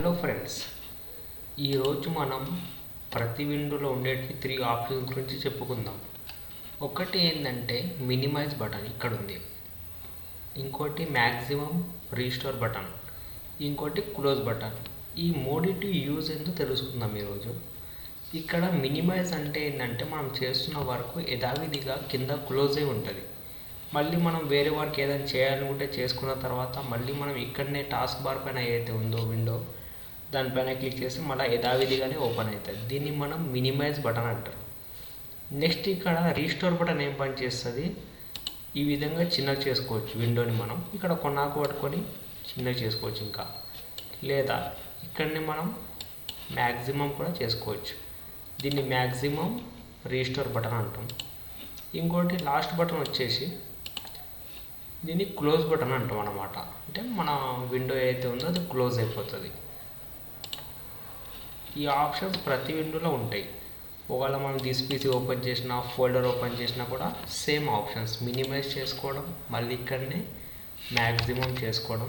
Hello friends, ఈరోజు మనం ప్రతి విండోలో ఉండేటి 3 ఆప్షన్స్ గురించి చెప్పుకుందాం. ఒకటి ఏంటంటే మినిమైజ్ బటన్ ఇక్కడ ఉంది, ఇంకోటి మ్యాక్సిమం రీస్టోర్ బటన్, ఇంకోటి క్లోజ్ బటన్. ఈ మూడింటి యూజ్ ఏంటో తెలుసుకుందాం ఈరోజు. ఇక్కడ మినిమైజ్ అంటే ఏంటంటే మనం చేస్తున్న వర్క్ యథావిధిగా కింద క్లోజ్ అయి ఉంటుంది. మళ్ళీ మనం వేరే వర్క్ ఏదైనా చేయాలనుకుంటే చేసుకున్న తర్వాత మళ్ళీ మనం ఇక్కడనే టాస్క్ బార్ పైన ఏదైతే ఉందో విండో దానిపైన క్లిక్ చేసి మళ్ళీ యథావిధిగానే ఓపెన్ అవుతుంది. దీన్ని మనం మినిమైజ్ బటన్ అంటారు. నెక్స్ట్ ఇక్కడ రీస్టోర్ బటన్ ఏం పని చేస్తుంది, ఈ విధంగా చిన్నగా చేసుకోవచ్చు విండోని. మనం ఇక్కడ కొన్నాకు పట్టుకొని చిన్నగా చేసుకోవచ్చు, ఇంకా లేదా ఇక్కడనే మనం మ్యాక్సిమం కూడా చేసుకోవచ్చు. దీన్ని మ్యాక్సిమం రీస్టోర్ బటన్ అంటాం. ఇంకోటి లాస్ట్ బటన్ వచ్చేసి దీన్ని క్లోజ్ బటన్ అంటాం అన్నమాట. అంటే మన విండో ఏదైతే ఉందో అది క్లోజ్ అయిపోతుంది. ఈ ఆప్షన్స్ ప్రతి విండోలో ఉంటాయి. ఒకవేళ మనం దిస్ పీసీ ఓపెన్ చేసినా, ఫోల్డర్ ఓపెన్ చేసినా కూడా సేమ్ ఆప్షన్స్. మినిమైజ్ చేసుకోవడం, మళ్ళీ ఇక్కడనే మ్యాక్సిమం చేసుకోవడం,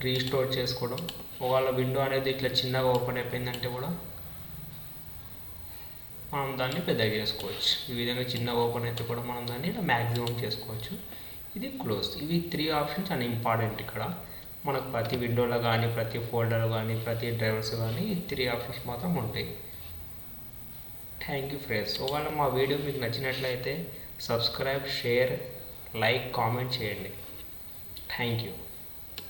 రీస్టోర్ చేసుకోవడం. ఒకవేళ విండో అనేది ఇట్లా చిన్నగా ఓపెన్ అయిపోయిందంటే కూడా మనం దాన్ని పెద్దగా చేసుకోవచ్చు. ఈ విధంగా చిన్నగా ఓపెన్ అయితే కూడా మనం దాన్ని ఇలా మ్యాక్సిమం చేసుకోవచ్చు. ఇది క్లోజ్. ఇవి 3 ఆప్షన్స్ అండ్ ఇంపార్టెంట్. ఇక్కడ మనకు ప్రతి విండోలో కానీ, ప్రతి ఫోల్డర్ కానీ, ప్రతి డ్రైవర్స్ కానీ ఈ 3 ఆప్షన్స్ మాత్రం ఉంటాయి. Thank you friends. ఒకవేళ మా వీడియో మీకు నచ్చినట్లయితే సబ్స్క్రైబ్, షేర్, లైక్, కామెంట్ చేయండి. Thank you.